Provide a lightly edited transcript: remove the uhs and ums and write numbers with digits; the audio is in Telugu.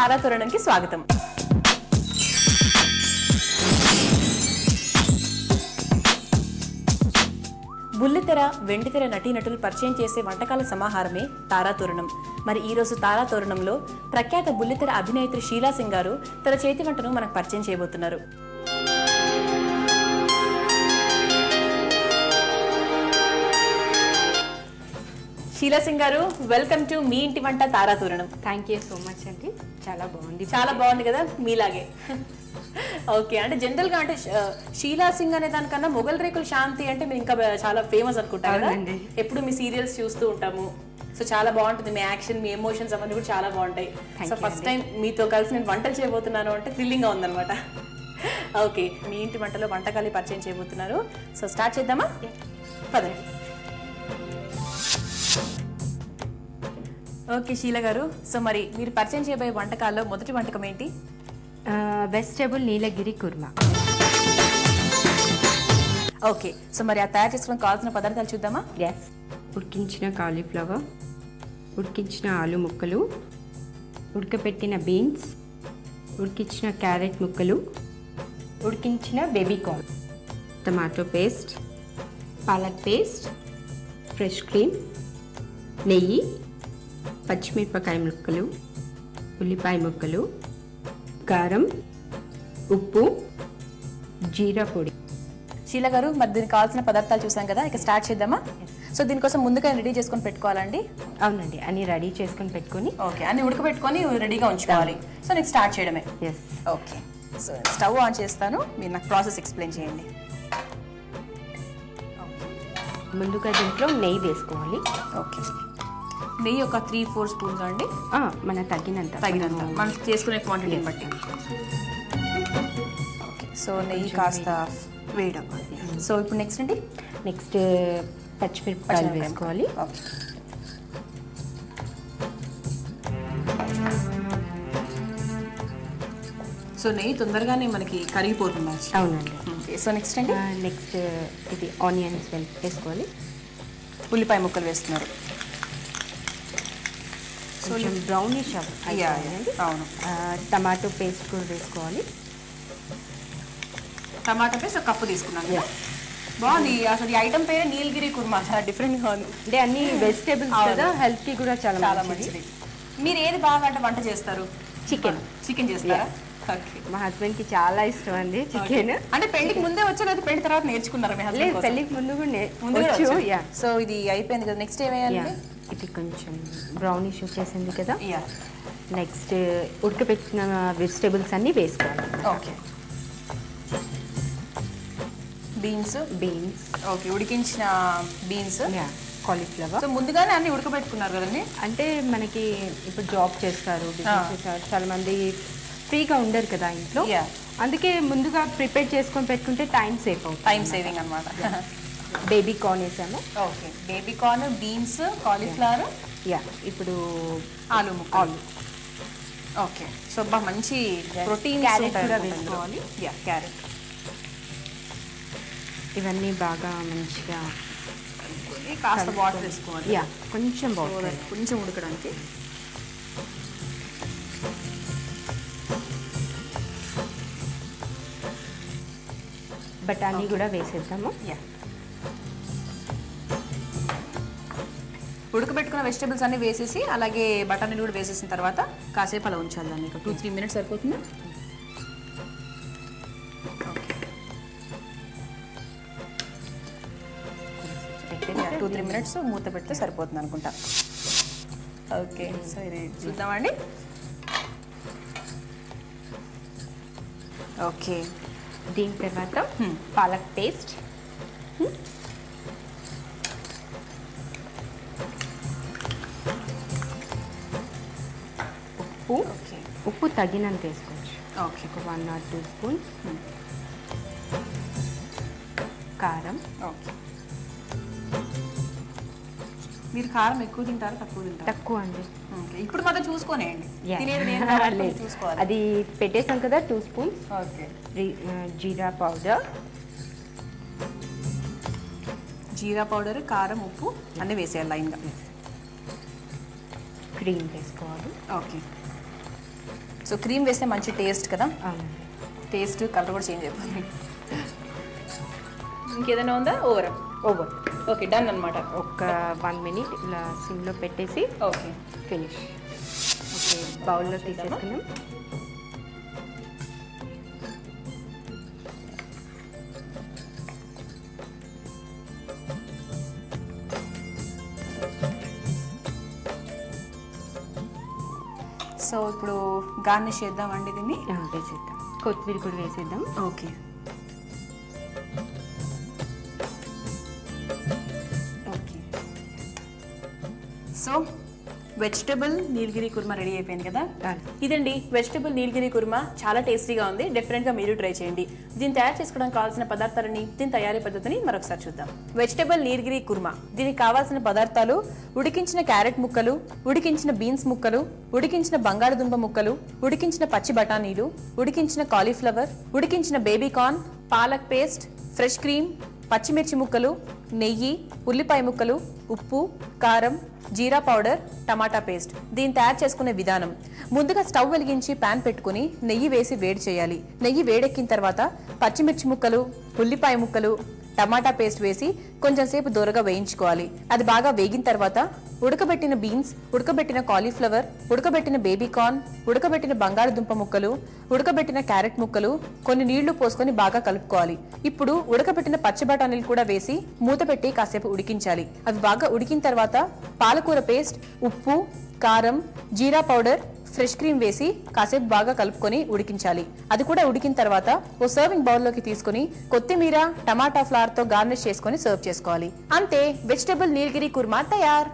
తారాతోరణంకి స్వాగతం. బుల్లితెర, వెండితెర నటీనటులు పరిచయం చేసే వంటకాల సమాహారమే తారాతోరణం. మరి ఈ రోజు తారాతోరణంలో ప్రఖ్యాత బుల్లితెర అభినేత్రి షీలా సింగ్ గారు తన చేతి వంటను మనకు పరిచయం చేయబోతున్నారు. షీలా సింగ్ గారు, వెల్కమ్ టు మీ ఇంటి వంట తారాతోరణం. థ్యాంక్ యూ సో మచ్ అండి. చాలా బాగుంది కదా, మీలాగే. ఓకే, అంటే జనరల్ గా అంటే షీలా సింగ్ అనే దానికన్నా మొగల్ రేకుల శాంతి అంటే మీరు ఇంకా చాలా ఫేమస్ అనుకుంటా కదా. ఎప్పుడు మీ సీరియల్స్ చూస్తూ ఉంటాము. సో చాలా బాగుంటుంది, మీ యాక్షన్, మీ ఎమోషన్స్ అవన్నీ కూడా చాలా బాగుంటాయి. సో ఫస్ట్ టైం మీతో కలిసి నేను వంటలు చేయబోతున్నాను అంటే థ్రిల్లింగ్ గా ఉందన్నమాట. ఓకే, మీ ఇంటి వంటలో వంటకాలు పరిచయం చేయబోతున్నారు. సో స్టార్ట్ చేద్దామా? పదండి. ఓకే షీలా గారు, సో మరి మీరు పరిచయం చేయబోయే వంటకాల్లో మొదటి వంటకం ఏంటి? వెజిటేబుల్ నీలగిరి కుర్మా. ఓకే, సో మరి ఆ తయారు చేసుకోవడానికి కావాల్సిన పదార్థాలు చూద్దామా? ఎస్. ఉడికించిన కాలీఫ్లవర్, ఉడికించిన ఆలు ముక్కలు, ఉడకపెట్టిన బీన్స్, ఉడికించిన క్యారెట్ ముక్కలు, ఉడికించిన baby corn, tomato paste, palak paste, fresh cream, నెయ్యి, పచ్చిమిరపకాయ ముక్కలు, ఉల్లిపాయ ముక్కలు, కారం, ఉప్పు, జీరా పొడి. షీలా గారు, మరి దీనికి కావాల్సిన పదార్థాలు చూసాం కదా, ఇక స్టార్ట్ చేద్దామా? సో దీనికోసం ముందుగా రెడీ చేసుకొని పెట్టుకోవాలండి? అవునండి, అన్ని రెడీ చేసుకొని పెట్టుకొని. ఓకే, అన్ని ఉడకబెట్టుకొని రెడీగా ఉంచుకోవాలి. సో నెక్స్ట్ స్టార్ట్ చేయడమే. Yes. Okay, so stove on చేస్తాను, మీరు నాకు ప్రాసెస్ ఎక్స్ప్లెయిన్ చేయండి. ముందుగా దీంట్లో నెయ్యి వేసుకోవాలి. ఓకే, నెయ్యి ఒక 3-4 స్పూన్స్ అండి. మన తగినంత మనం చేసుకునే క్వాంటిటీని బట్టి. ఓకే, సో నెయ్యి కాస్త వేయడం. సో ఇప్పుడు నెక్స్ట్ అండి? నెక్స్ట్ పచ్చిమిరపకాయలు వేసుకోవాలి. ఓకే, సో నెయ్యి తొందరగానే మనకి కరిగిపోతుంది. అవునండి. ఓకే, సో నెక్స్ట్ అండి? నెక్స్ట్ ఇది ఆనియన్స్ వేసుకోవాలి. ఉల్లిపాయ ముక్కలు వేస్తున్నారు. కొంచెం బ్రౌనిష్ అవును. టమాటో పేస్ట్ కూడా వేసుకోవాలి. టమాటా పేస్ట్ ఒక కప్పు తీసుకున్నాను. బాగుంది. అసలు ఈ ఐటమ్ పేరు నీలగిరి కుర్మా, చాలా డిఫరెంట్గా ఉంది. అంటే అన్ని వెజిటేబుల్స్ కదా, హెల్త్ కి కూడా చాలా మంచిది. మీరు ఏది బాగా అంటే వంట చేస్తారు? చికెన్ చేస్తారా? మా హస్బెండ్ కి చాలా ఇష్టం అండి చికెన్. అంటే పెళ్లికి ముందే వచ్చా లేదా పెళ్లి తర్వాత నేర్చుకున్నారా మీ హస్బెండ్? పెళ్లికి ముందు కూడా. సో ఇది అయిపోయింది కదా, నెక్స్ట్ ఏమేయాలి? ఇది కొంచెం బ్రౌనిష్ వచ్చేసింది కదా. నెక్స్ట్ ఉడకపెట్టిన వెజిటేబుల్స్ అన్ని వేసుకోవాలి. Okay, beans. ఓకే, ఉడికించిన బీన్స్, కాలీఫ్లవర్. సో ముందుగానే అన్ని ఉడకబెట్టుకున్నారు కదండి. అంటే మనకి ఇప్పుడు జాబ్ చేస్తారు, బిజినెస్ చేస్తారు, చాలా మంది ఫ్రీగా ఉండరు కదా ఇంట్లో. అందుకే ముందుగా ప్రిపేర్ చేసుకొని పెట్టుకుంటే టైం సేవింగ్ అనమాట. బేబీ కార్న్ వేసాము. Okay, baby corn, beans, cauliflower. ఇప్పుడు ఆలు. ఓకే, సో బాగా మంచి ప్రోటీన్ కూడా వేసుకోవాలి. క్యారెట్. ఇవన్నీ బాగా మంచిగా కాస్త వాటర్ వేసుకోవాలి. కొంచెం వాటర్, కొంచెం ఉడకడానికి. బఠానీ కూడా వేసేద్దాము. ఉడకబెట్టుకున్న వెజిటేబుల్స్ అన్ని వేసేసి అలాగే బఠానీలు కూడా వేసేసిన తర్వాత కాసేపు అలా ఉంచాలి దాన్ని. 2-3 మినిట్స్ సరిపోతుంది. ఓకే, 2-3 మినిట్స్ మూత పెడితే సరిపోతుంది అనుకుంటా. ఓకే, సో ఇది చూద్దామండి. ఓకే, దీని తర్వాత పాలక్ పేస్ట్, ఉప్పు తగినంత వేసుకోవచ్చు. ఓకే, ఒక 1 or 2 స్పూన్స్. కారం. ఓకే, మీరు కారం ఎక్కువ తింటారా తక్కువ తింటారా? తక్కువ అండి. ఇప్పుడు మాత్రం చూసుకోనేయండి, చూసుకోవాలి. అది పెట్టేసాం కదా 2 స్పూన్స్. ఓకే, జీరా పౌడర్, కారం, ఉప్పు అన్నీ వేసేయాలి లైన్గా. క్రీమ్ వేసుకోవాలి. ఓకే, సో క్రీమ్ వేస్తే మంచి టేస్ట్ కదా, టేస్ట్ కలర్ కూడా చేంజ్ అయిపోతుంది. ఇంకేదైనా ఉందా? ఓవర్ ఓకే, డన్ అనమాట. ఒక 1 minute ఇలా సిమ్లో పెట్టేసి ఓకే ఫినిష్. ఓకే, బౌల్లో తీసేసుకున్నాం. సో ఇప్పుడు గార్నిష్ చేద్దామండి దీన్ని. వేసేద్దాం, కొత్తిమీర కూడా వేసేద్దాం. Okay okay. సో వెజిటబుల్ నీలగిరి కుర్మా రెడీ అయిపోయింది కదా. ఇదండి వెజిటబుల్ నీలగిరి కుర్మా, చాలా టేస్టీగా ఉంది. డెఫినెట్గా మీరు ట్రై చేయండి. దీన్ని తయారు చేసుకోవడానికి కావాల్సిన పదార్థాలని, దీని తయారీ పద్ధతిని మరొకసారి చూద్దాం. వెజిటబుల్ నీలగిరి కుర్మా, దీనికి కావాల్సిన పదార్థాలు: ఉడికించిన క్యారెట్ ముక్కలు, ఉడికించిన బీన్స్ ముక్కలు, ఉడికించిన బంగాళదుంప ముక్కలు, ఉడికించిన పచ్చి బఠానీలు, ఉడికించిన కాలీఫ్లవర్, ఉడికించిన baby corn, palak paste, fresh cream, పచ్చిమిర్చి ముక్కలు, నెయ్యి, ఉల్లిపాయ ముక్కలు, ఉప్పు, కారం, జీరా పౌడర్, టమాటా పేస్ట్. దీన్ని తయారు చేసుకునే విధానం: ముందుగా స్టవ్ వెలిగించి ప్యాన్ పెట్టుకుని నెయ్యి వేసి వేడి చేయాలి. నెయ్యి వేడెక్కిన తర్వాత పచ్చిమిర్చి ముక్కలు, ఉల్లిపాయ ముక్కలు, టమాటా పేస్ట్ వేసి కొంచెం సేపు దూరగా వేయించుకోవాలి. అది బాగా వేగిన తర్వాత ఉడకబెట్టిన బీన్స్, ఉడకబెట్టిన కాలీఫ్లవర్, ఉడకబెట్టిన బేబీ కార్న్, ఉడకబెట్టిన బంగాళదుంప ముక్కలు, ఉడకబెట్టిన క్యారెట్ ముక్కలు, కొన్ని నీళ్లు పోసుకొని బాగా కలుపుకోవాలి. ఇప్పుడు ఉడకబెట్టిన పచ్చి బఠానీలు కూడా వేసి మూత పెట్టి కాసేపు ఉడికించాలి. అవి బాగా ఉడికిన తర్వాత పాలకూర పేస్ట్, ఉప్పు, కారం, జీరా పౌడర్, ఫ్రెష్ క్రీమ్ వేసి కాసేపు బాగా కలుపుకొని ఉడికించాలి. అది కూడా ఉడికిన తర్వాత ఓ సర్వింగ్ బౌల్లోకి తీసుకుని కొత్తిమీర, టమాటా ఫ్లవర్ తో గార్నిష్ చేసుకొని సర్వ్ చేసుకోవాలి. అంతే, వెజిటబుల్ నీలగిరి కుర్మా తయారు.